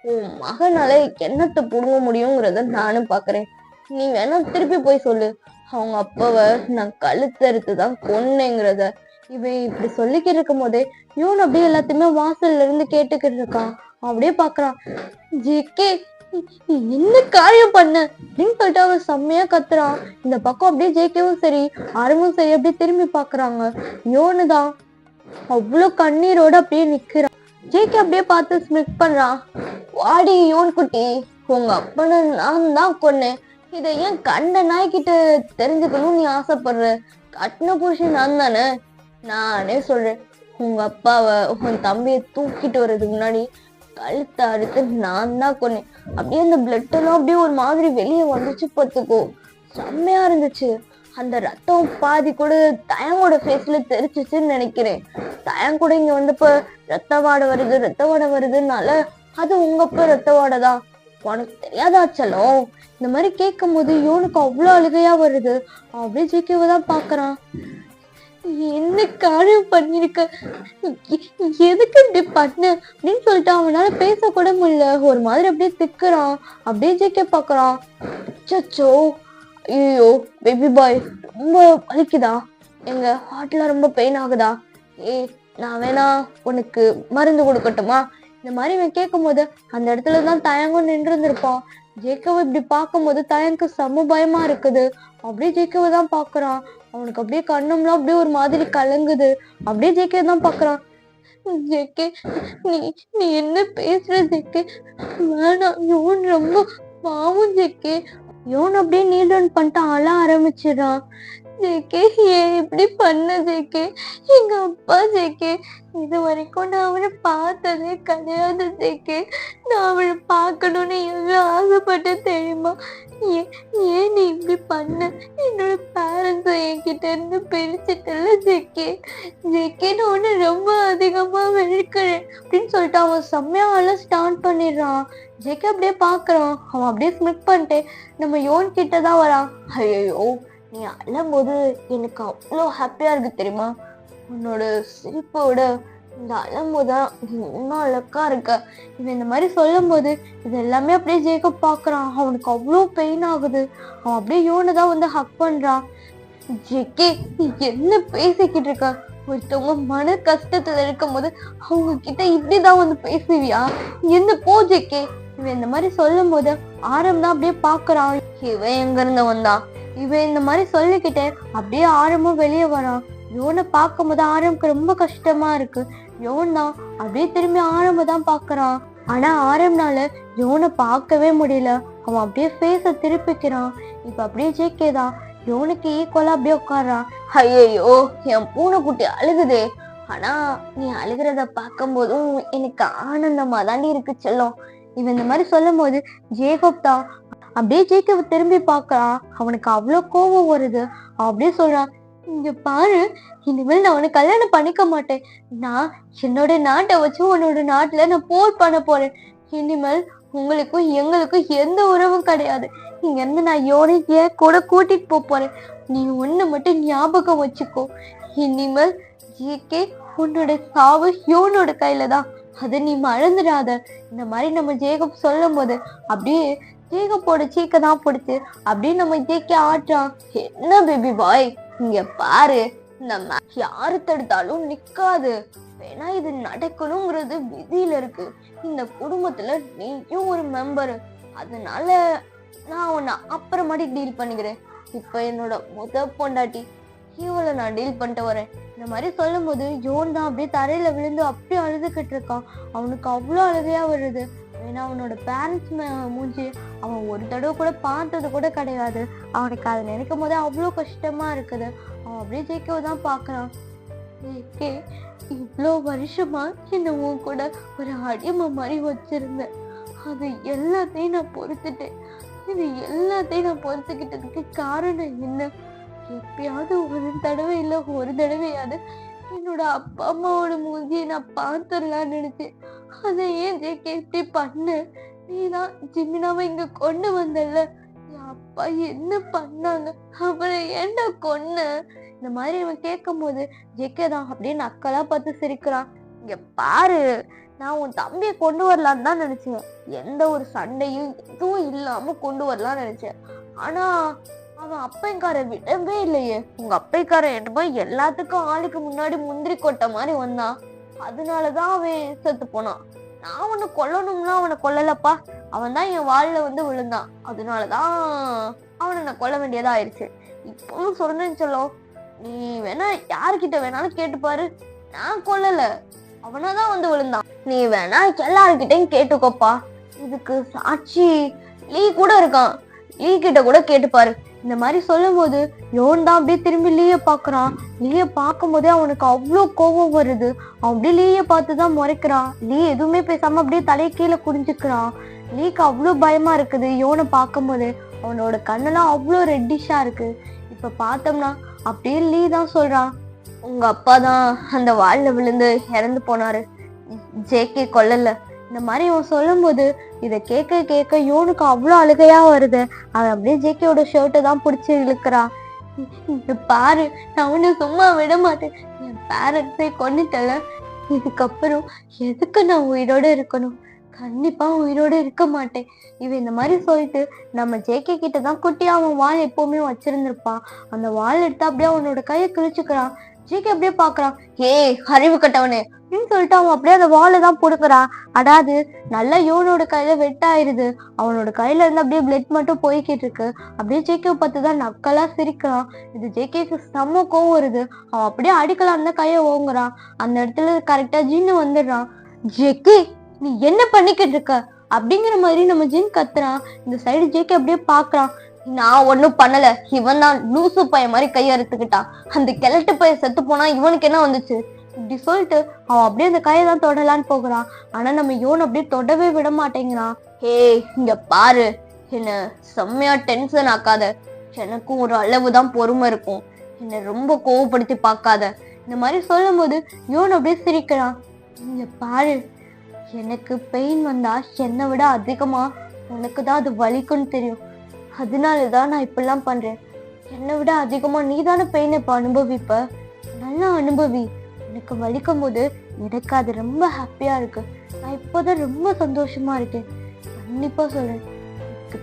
உன் மகனால என்னத்தை புடுங்க முடியுங்கிறத நானும் பாக்குறேன். நீ வேணா திருப்பி போய் சொல்லு, அவங்க அப்பாவை நான் கழுத்தறுத்து தான் கொன்னேங்கிறத. இவன் இப்படி சொல்லிக்கிட்டு இருக்கும் போதே இவன் அப்படியே எல்லாத்தையுமே வாசல்ல இருந்து கேட்டுக்கிட்டு இருக்கான். அப்படியே பாக்குறான். ஜேகே, என்ன காரியம் பண்ண அப்படின்னு சொல்லிட்டு அவன் செம்மையா கத்துறான். இந்த பக்கம் அப்படியே ஜேகேவும் சரி ஆரம்பும் சரி அப்படியே திரும்பி பாக்குறாங்க. யோனுதான் அவ்வளவு கண்ணீரோட அப்படியே நிக்கிறான். ஜேகே அப்படியே பார்த்து ஸ்மிக் பண்றான். வாடி யோன் குட்டி, உங்க அப்பனை நான் தான் கொன்னேன். இதை ஏன் கண்ட நாய்கிட்ட தெரிஞ்சுக்கணும்னு நீ ஆசைப்படுற? கட்டின புருஷன் நான் தானே. நானே சொல்றேன், உங்க அப்பாவை உன் தம்பியை தூக்கிட்டு வர்றதுக்கு முன்னாடி கழுத்தை அறுத்து நான் தான் கொன்னேன். அப்படியே அந்த பிளட் எல்லாம் அப்படியே ஒரு மாதிரி வெளியே வந்துச்சு பார்த்துக்கோ. செம்மையா இருந்துச்சு. அந்த ரத்தம் பாதி கூட தயங்கோட ஃபேஸ்ல தெரிச்சிச்சுன்னு நினைக்கிறேன். தயங்க கூட இங்க வந்தப்ப ரத்த வாடை வருதுனால அது உங்க அப்ப ரத்த வாடை தான். உனக்கு தெரியாதாச்சலும். இந்த மாதிரி கேட்கும் போது யோனுக்கு அவ்வளவு அழுகையா வருது. அப்படியே ஜேகேவை தான் பாக்குறான். என்ன காரியம் பண்ணிருக்க, எதுக்கு இப்படி பண்ண அப்படின்னு சொல்லிட்டு அவனால பேச கூட முடியல. ஒரு மாதிரி அப்படியே திக்குறான். அப்படியே ஜேகே பாக்குறான். அச்சோ, ஐயோ பேபி பாய், ரொம்ப வலிக்குதா? எங்க ஹார்ட்ல ரொம்ப பெயின் ஆகுதா? நான் வேணா உனக்கு மருந்து கொடுக்கட்டுமா? இந்த மாதிரி இவன் கேட்கும் போது அந்த இடத்துலதான் தயங்கும் நின்று இருந்திருப்பான். ஜேகேவை இப்படி பார்க்கும் போது தயங்கு செம்ம பயமா இருக்குது. அப்படியே ஜேகேவை தான் பாக்குறான். அவனுக்கு அப்படியே கண்ணம்லாம் அப்படியே ஒரு மாதிரி கலங்குது. அப்படியே ஜேகே தான் பாக்குறான். ஜேகே, நீ நீ என்ன பேசுற ஜேகே? வேணாம், யோன் ரொம்ப பாவம் ஜேகே. யோன் அப்படியே நீல் டவுன் பண்ணிட்டு அழ ஆரம்பிச்சிடறான். ஜேகே, ஏன் இப்படி பண்ண ஜேகே? எங்க அப்பா ஜேகே, இது வரைக்கும் நான் அவனை பார்த்ததே கிடையாது ஜேகே. நான் அவனை பார்க்கணும்னு எவ்வளவு ஆசைப்பட்டேன் தெரியுமா? ஏன் நீ இப்படி பண்ண? என்னோட பேரண்ட்ஸை என்கிட்ட இருந்து பிரிச்சுட்டல ஜேகே. ஜேகே, நான் உன்னை ரொம்ப அதிகமா வெறுக்கிறேன் அப்படின்னு சொல்லிட்டு அவன் செம்மையால ஸ்டார்ட் பண்ணிடுறான். ஜேகே அப்படியே பாக்குறான். அவன் அப்படியே ஸ்மிக் பண்ணிட்டு நம்ம யோன் கிட்ட தான் வரான். ஐயோ, நீ அழும்போது எனக்கு அவ்வளோ ஹாப்பியா இருக்கு தெரியுமா? உன்னோட சிரிப்போட இந்த அலம்புதான் இன்னும் அழகா இருக்க. இவன் இந்த மாதிரி சொல்லும் போது இது எல்லாமே அப்படியே ஜேக்கப் பாக்குறான். அவனுக்கு அவ்வளோ பெயின் ஆகுது. அவன் அப்படியே யோனதான் வந்து ஹக் பண்றான். ஜேக்கே, நீ என்ன பேசிக்கிட்டு இருக்க? ஒருத்தவங்க மன கஷ்டத்துல இருக்கும் போது அவங்க கிட்ட இப்படிதான் வந்து பேசுவியா? என்ன போ ஜேக்கே. இவன் இந்த மாதிரி சொல்லும் போது ஆரம் தான் அப்படியே பாக்குறான். இவன் எங்க இருந்து வந்தான்? இவன் இந்த மாதிரி சொல்லிக்கிட்டே அப்படியே ஆரமும் வெளியே வரான். யோனை பார்க்கும் போது ஆரம்க்கு ரொம்ப கஷ்டமா இருக்கு. யோன் தான் அப்படியே திரும்பி ஆரம்ப தான் பாக்குறான். ஆனா ஆரம்னால யோனை பார்க்கவே முடியல. அவன் அப்படியே ஃபேஸ திருப்பிக்கிறான். இப்ப அப்படியே ஜேக்கேதான் யோனுக்கு ஈக்குவலா அப்படியே உட்கார்றான். ஐயோ, என் பூனைக்குட்டி அழுகுதே. ஆனா நீ அழுகிறத பார்க்கும் போதும் எனக்கு ஆனந்தமா தாண்டி இருக்கு செல்லம். இவன் இந்த மாதிரி சொல்லும் போது ஜேக்கப் தான் அப்படியே ஜேக்கப் திரும்பி பாக்குறான். அவனுக்கு அவ்வளவு கோபம் வருது. அவன் அப்படியே சொல்றான், இங்க பாரு, இனிமேல் நான் உனக்கு கல்யாணம் பண்ணிக்க மாட்டேன். நான் என்னோட நாட்டை வச்சு உன்னோட நாட்டுல நான் போர் பண்ண போறேன். இனிமேல் உங்களுக்கும் எங்களுக்கும் எந்த உறவும் கிடையாது. இங்க இருந்து நான் யோனைய கூட கூட்டிட்டு போறேன். நீ ஒண்ணு மட்டும் ஞாபகம் வச்சுக்கோ, இனிமேல் ஜேகே உன்னோட சாவு யோனோட கையில தான். அதை நீ மறந்துடாத. இந்த மாதிரி நம்ம ஜேக்கப் சொல்லும் போது அப்படியே ஜேக்கப்போட சீக்க தான் பிடிச்சு அப்படியே நம்ம ஜேக்கே ஆட்டுறான். என்ன பேபி பாய், இங்க பாரு, நம்ம யாரு தடுத்தாலும் நிக்காது. வேணா இது நடக்கணுங்கிறது விதியில இருக்கு. இந்த குடும்பத்துல நீயும் ஒரு மெம்பரு. அதனால நான் உன்னை அப்புறமாட்டி டீல் பண்ணிக்கிறேன். இப்ப என்னோட பொண்டாட்டி இவளை நான் டீல் பண்ணிட்டு வரேன். இந்த மாதிரி சொல்லும் போது யோன் தான் அப்படியே தரையில விழுந்து அப்படியே அழுதுகிட்டு இருக்கான். அவனுக்கு அவ்வளோ அழுகையா வருது. ஏன்னா அவனோட பேரண்ட்ஸ் மூஞ்சி அவன் ஒரு தடவை கூட பார்த்தது கூட கிடையாது. அவனுக்கு அதை நினைக்கும் போதே அவ்வளோ கஷ்டமா இருக்குது. அவன் அப்படியே ஜேக்கேவை தான் பாக்குறான். ஜேக்கே, இவ்வளோ வருஷமா என்ன உன் கூட ஒரு அடிமை மாதிரி வச்சிருந்தேன். அது எல்லாத்தையும் நான் பொறுத்துட்டேன். இது எல்லாத்தையும் நான் பொறுத்துக்கிட்டதுக்கு காரணம் என்ன? எப்பயாவது ஒரு தடவை இல்லை ஒரு தடவையாவது என்னோட அப்பா அம்மாவோட மூஞ்சியை நான் பார்த்துடலான்னு நினைச்சேன். அதை ஏன் ஜேக்கே இப்படி பண்ண? நீதான் ஜிமினாவை இங்க கொண்டு வந்தல. என் அப்பா என்ன பண்ணாங்க? அவரை ஏன்டா கொன்ன? இந்த மாதிரி இவன் கேட்கும் போது ஜேக்கே தான் அப்படியே நக்கலா பார்த்து சிரிக்கிறான். இங்க பாரு, நான் உன் தம்பியை கொண்டு வரலான்னு தான் நினைச்சேன். எந்த ஒரு சண்டையும் எதுவும் இல்லாம கொண்டு வரலான்னு நினைச்சேன். ஆனா அவன் அப்பைக்காரன் விடவே இல்லையே. உங்க அப்பைக்காரன் என்னமோ எல்லாத்துக்கும் ஆளுக்கு முன்னாடி முந்திரி கொட்டை மாதிரி வந்தான். அதனாலதான் அவன் செத்து போனான். நான் அவனை கொல்லணும்னா அவனை கொல்லலப்பா. அவன் தான் என் வாழ்ல வந்து விழுந்தான். அதனாலதான் அவனை நான் கொல்ல வேண்டியதா ஆயிடுச்சு. இப்பவும் சொல்றேன்னு சொல்லும், நீ வேணா யாருக்கிட்ட வேணாலும் கேட்டுப்பாரு, நான் கொல்லல, அவனாதான் வந்து விழுந்தான். நீ வேணா எல்லாருக்கிட்டையும் கேட்டுக்கோப்பா. இதுக்கு சாட்சி லீ கூட இருக்கான். லீ கிட்ட கூட கேட்டுப்பாரு. இந்த மாதிரி சொல்லும் போது யோன் தான் அப்படியே திரும்பி லீய பாக்குறான். லீய பார்க்கும் போதே அவனுக்கு அவ்வளோ கோபம் வருது. அவன் அப்படியே லீய பார்த்துதான் முறைக்கிறான். லீ எதுவுமே பேசாம அப்படியே தலையை கீழே குடிஞ்சுக்கிறான். லீக்கு அவ்வளோ பயமா இருக்குது. யோனை பார்க்கும் போது அவனோட கண்ணெல்லாம் அவ்வளோ ரெட்டிஷா இருக்கு. இப்ப பார்த்தோம்னா அப்படியே லீ தான் சொல்றான், உங்க அப்பா தான் அந்த வாள்ல விழுந்து இறந்து போனாரு, ஜேக்கே கொல்லல. இந்த மாதிரி அவன் சொல்லும் போது இதை கேட்க கேட்க யோனுக்கு அவ்வளோ அழுகையா வருது. அவன் அப்படியே ஜேக்கேயோட ஷர்ட்டை தான் பிடிச்சி இழுக்கிறான். பாரு, நான் உன்னை சும்மா விட மாட்டேன். என் பேரண்ட்ஸை கொண்டுட்டல. இதுக்கப்புறம் எதுக்கு நான் உயிரோட இருக்கணும்? கண்டிப்பா உயிரோட இருக்க மாட்டேன். இவன் இந்த மாதிரி சொல்லிட்டு நம்ம ஜேகே கிட்ட தான் குட்டியா அவன் வாள் எப்பவுமே வச்சிருந்திருப்பான். அந்த வாள் எடுத்து அப்படியே அவனோட கையை கிழிச்சுக்கிறான். ஜேகே அப்படியே பாக்குறான். ஏய் அறிவு கட்டவனே அப்படின்னு சொல்லிட்டு அவன் அப்படியே அந்த வாளை தான் புடுக்குறான். அடாது நல்லா யோனோட கையில வெட்டாயிருது. அவனோட கையில இருந்து அப்படியே பிளட் மட்டும் போய்கிட்டு இருக்கு. அப்படியே ஜேகே பார்த்துதான் நக்கலா சிரிக்கிறான். இது ஜேகேக்கு செம்ம கோவம் வருது. அவன் அப்படியே அடிக்கலாம் தான் கையை ஓங்குறான். அந்த இடத்துல கரெக்டா ஜின்னு வந்துடுறான். ஜேகே, நீ என்ன பண்ணிக்கிட்டு இருக்க அப்படிங்கிற மாதிரி நம்ம ஜின் கத்துறான். இந்த சைடு ஜேகே அப்படியே பாக்குறான். நான் ஒண்ணும் பண்ணல, இவன் தான் லூசு பையன் மாதிரி கையறுத்துக்கிட்டான். அந்த கிழட்டு பையன் செத்து போனா இவனுக்கு என்ன வந்துச்சு? இப்படி சொல்லிட்டு அவன் அப்படியே அந்த கையை தான் தொடலான்னு போகிறான். ஆனா நம்ம யோன் அப்படியே தொடவே விட மாட்டேங்கிறான். ஏய் இங்க பாரு, என்ன செம்மையா டென்ஷன் ஆக்காத. எனக்கும் ஒரு அளவுதான் பொறுமை இருக்கும். என்னை ரொம்ப கோவப்படுத்தி பார்க்காத. இந்த மாதிரி சொல்லும் போது யோன் அப்படியே சிரிக்கிறான். இங்க பாரு, எனக்கு பெயின் வந்தா என்னை விட அதிகமா உனக்கு தான் அது வலிக்குன்னு தெரியும். அதனாலதான் நான் இப்பெல்லாம் பண்றேன். என்னை விட அதிகமா நீ தானே பெயின் இப்ப அனுபவிப்ப. அதனால நல்லா அனுபவி. எனக்கு வலிக்கும் போது எனக்கு அது ரொம்ப ஹாப்பியா இருக்கு. நான் இப்போதான் ரொம்ப சந்தோஷமா இருக்கேன். கண்டிப்பா சொல்றேன்,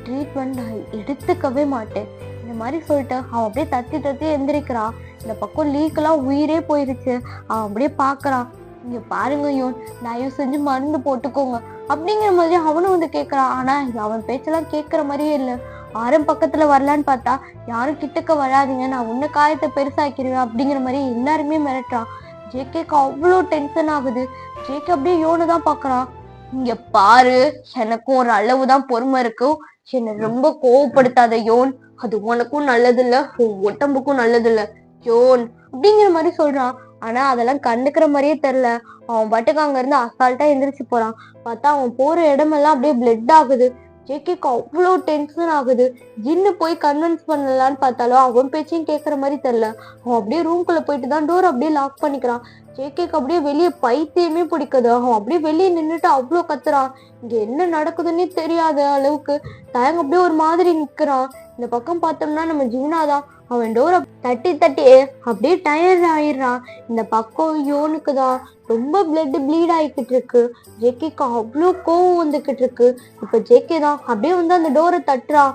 ட்ரீட்மெண்ட் நான் எடுத்துக்கவே மாட்டேன். இந்த மாதிரி சொல்லிட்டு அவன் அப்படியே தத்தி தத்தி எந்திரிக்கிறான். இந்த பக்கம் லீக்கெல்லாம் உயிரே போயிருச்சு. அவன் அப்படியே பாக்குறான். இங்க பாருங்க யோன், தயவு செஞ்சு மருந்து போட்டுக்கோங்க அப்படிங்கிற மாதிரி அவனும் வந்து கேக்குறான். ஆனா அவன் பேச்செல்லாம் கேட்கற மாதிரியே இல்லை. யாரும் பக்கத்துல வரலான்னு பார்த்தா யாரும் கிட்டக்க வராதிங்க, நான் உன்ன காயத்தை பெருசாக்கிடுவேன் அப்படிங்கிற மாதிரி எல்லாருமே மிரட்டுறான். ஜேகேக்கு அவ்வளோ டென்ஷன் ஆகுது. ஜேகே அப்படியே யோனை தான் பாக்குறான். இங்க பாரு, எனக்கும் ஒரு அளவுதான் பொறுமை இருக்கும். என்னை ரொம்ப கோவப்படுத்தாத யோன். அது உனக்கும் நல்லது இல்ல, உன் உடம்புக்கும் நல்லது இல்ல யோன் அப்படிங்கிற மாதிரி சொல்றான். ஆனா அதெல்லாம் கண்டுக்கிற மாதிரியே தெரியல. அவன் பாட்டுக்கு அங்க இருந்து அசால்ட்டா எந்திரிச்சு போறான். பார்த்தா அவன் போற இடமெல்லாம் அப்படியே பிளட் ஆகுது. ஜேகேக்கு அவ்வளோ டென்ஷன் ஆகுது. ஜின்னு போய் கன்வின்ஸ் பண்ணலான்னு பார்த்தாலும் அவன் பேச்சையும் கேட்கற மாதிரி தெரியல. அவன் அப்படியே ரூம்குள்ள போயிட்டு தான் டோர் அப்படியே லாக் பண்ணிக்கிறான். ஜேகேக்கு அப்படியே வெளியே பைத்தியமே பிடிக்குது. அவன் அப்படியே வெளியே நின்றுட்டு அவ்வளோ கத்துறான். இங்க என்ன நடக்குதுன்னே தெரியாத அளவுக்கு தயங்க அப்படியே ஒரு மாதிரி நிக்கிறான். இந்த பக்கம் பார்த்தோம்னா நம்ம ஜீனாதான். அவன் டோரை தட்டி தட்டி அப்படியே டயர்ட் ஆயிடுறான். இந்த பக்கம் யோனுக்கு தான் ரொம்ப பிளட் ப்ளீட் ஆகிக்கிட்டு இருக்கு. ஜேகேக்கு அவ்வளோ கோவம் வந்துகிட்டு இருக்கு. இப்ப ஜேகே தான் அப்படியே வந்து அந்த டோரை தட்டுறான்.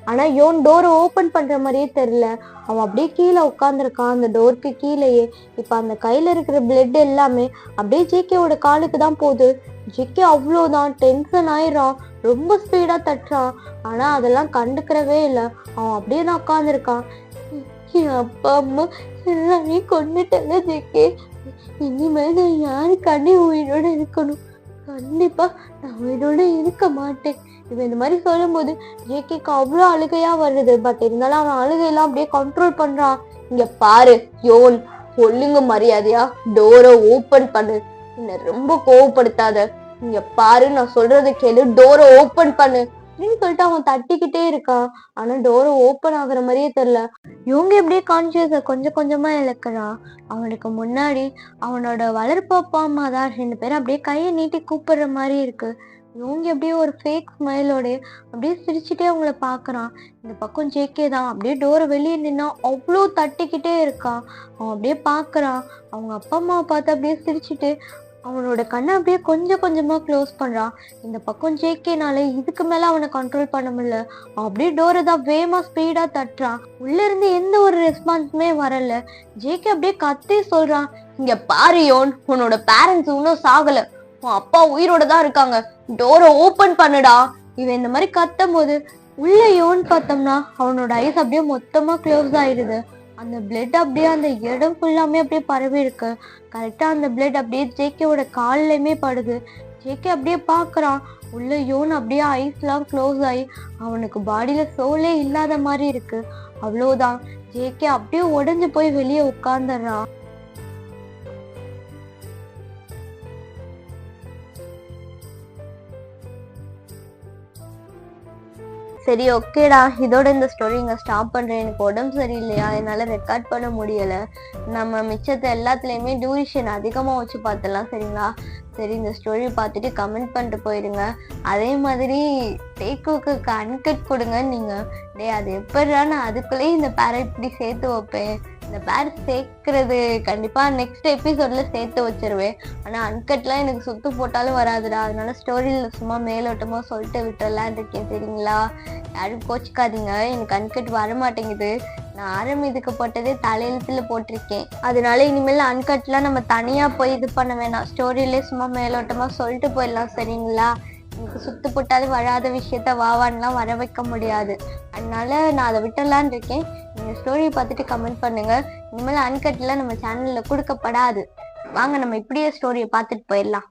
ஆனா யோன் டோரை ஓபன் பண்ற மாதிரியே தெரியல. அவன் அப்படியே கீழே உட்காந்துருக்கான் அந்த டோருக்கு கீழேயே. இப்ப அந்த கையில இருக்கிற பிளட் எல்லாமே அப்படியே ஜேகேவோட காலுக்கு தான் போகுது. ஜேகே அவ்வளோதான் டென்ஷன் ஆயிடுறான். ரொம்ப ஸ்பீடா தட்டுறான். ஆனா அதெல்லாம் கண்டுக்கிறவே இல்லை. அவன் அப்படியே தான் உட்காந்துருக்கான். என் அப்பா அம்மா எல்லாமே கொண்டுட்டல ஜேகே. இனிமேல் நான் யாருக்காண்டி உயிரோட இருக்கணும்? கண்டிப்பா நான் உயிரோட இருக்க மாட்டேன். இவன் இந்த மாதிரி சொல்லும் போது ஜேகேக்கு அவ்வளோ அழுகையா வருது. பட் இருந்தாலும் அவன் அழுகையெல்லாம் அப்படியே கண்ட்ரோல் பண்றான். இங்க பாரு யோன், ஒழுங்கு மரியாதையா டோரை ஓபன் பண்ணு. என்ன ரொம்ப கோவப்படுத்தாத. இங்க பாரு, நான் சொல்றது கேளு, டோரை ஓபன் பண்ணு அப்படின்னு சொல்லிட்டு அவன் தட்டிக்கிட்டே இருக்கான். ஆனா டோரை ஓபன் ஆகுற மாதிரியே தெரியல. இவங்க எப்படியே கான்சியஸ கொஞ்சம் கொஞ்சமா இழக்கிறான். அவனுக்கு முன்னாடி அவனோட வளர்ப்பு அப்பா அம்மா தான் 2 பேரும் அப்படியே கையை நீட்டி கூப்பிடுற மாதிரி இருக்கு. இவங்க அப்படியே ஒரு ஃபேக் ஸ்மைலோட அப்படியே சிரிச்சுட்டே அவங்கள பாக்குறான். இந்த பக்கம் ஜேகே தான் அப்படியே டோரை வெளியே நின்னா அவ்வளோ தட்டிக்கிட்டே இருக்கான். அவன் அப்படியே பாக்குறான். அவங்க அப்பா அம்மாவை பார்த்து அப்படியே சிரிச்சுட்டு அவனோட கண்ணை அப்படியே கொஞ்சம் கொஞ்சமா க்ளோஸ் பண்றான். இந்த பக்கம் ஜேகேனால இதுக்கு மேல அவனை கண்ட்ரோல் பண்ண முடியல. அப்படியே டோரை தான் வேகமா ஸ்பீடா தட்டுறான். உள்ள இருந்து எந்த ஒரு ரெஸ்பான்ஸுமே வரல. ஜேகே அப்படியே கத்தி சொல்றான், இங்க பாரு யோன், உன்னோட பேரண்ட்ஸ் இன்னும் சாகல, உன் அப்பா உயிரோட தான் இருக்காங்க, டோரை ஓபன் பண்ணுடா. இவன் இந்த மாதிரி கத்தும் போது உள்ள யோன் பார்த்தோம்னா அவனோட ஐஸ் அப்படியே மொத்தமா க்ளோஸ் ஆயிடுது. அந்த பிளட் அப்படியே அந்த இடம் ஃபுல்லாமே அப்படியே பரவி இருக்கு. கரெக்டா அந்த பிளட் அப்படியே ஜேகேவோட காலிலுமே படுது. ஜேகே அப்படியே பாக்குறான். உள்ள யோன் அப்படியே ஐஸ்லாம் க்ளோஸ் ஆகி அவனுக்கு பாடியில சோலே இல்லாத மாதிரி இருக்கு. அவ்வளவுதான், ஜேகே அப்படியே உடஞ்சு போய் வெளியே உட்கார்ந்துடுறான். சரி ஓகேடா, இதோட இந்த ஸ்டோரி இங்கே ஸ்டாப் பண்ணுறேன். எனக்கு உடம்பு சரியில்லையா, என்னால் ரெக்கார்ட் பண்ண முடியலை. நம்ம மிச்சத்தை எல்லாத்துலேயுமே டியூரேஷன் அதிகமாக வச்சு பார்த்துலாம் சரிங்களா? சரி, இந்த ஸ்டோரி பார்த்துட்டு கமெண்ட் பண்ணிட்டு போயிடுங்க. அதே மாதிரி டேக்குக்கு அன்கட் கொடுங்க நீங்கள். அது எப்படா நான் அதுக்குள்ளேயே இந்த பேரை இப்படி சேர்த்து வைப்பேன். இந்த பேர் சேர்க்கறது கண்டிப்பாக நெக்ஸ்ட் எபிசோடில் சேர்த்து வச்சிருவேன். ஆனால் அன்கட்லாம் எனக்கு சுத்து போட்டாலும் வராதுடா. அதனால ஸ்டோரியில் சும்மா மேலோட்டமாக சொல்லிட்டு விட்டுறலான் இருக்கேன் சரிங்களா? யாரும் கோச்சிக்காதீங்க, எனக்கு அன்கட் வர மாட்டேங்குது. நான் ஆரம்பிதுக்கு போட்டதே தலையெழுத்துல போட்டிருக்கேன். அதனால இனிமேல் அன்கட்லாம் நம்ம தனியாக போய் இது பண்ண வேணாம். ஸ்டோரியிலே சும்மா மேலோட்டமாக சொல்லிட்டு போயிடலாம் சரிங்களா? எனக்கு சுத்து போட்டாலும் வராத விஷயத்த வாவான்லாம் வர வைக்க முடியாது. அதனால நான் அதை விட்டுடலான் இருக்கேன். நீங்கள் ஸ்டோரியை பார்த்துட்டு கமெண்ட் பண்ணுங்க. இனிமேல் அன்கட்லாம் நம்ம சேனலில் கொடுக்கப்படாது. வாங்க நம்ம இப்படியே ஸ்டோரியை பார்த்துட்டு போயிடலாம்.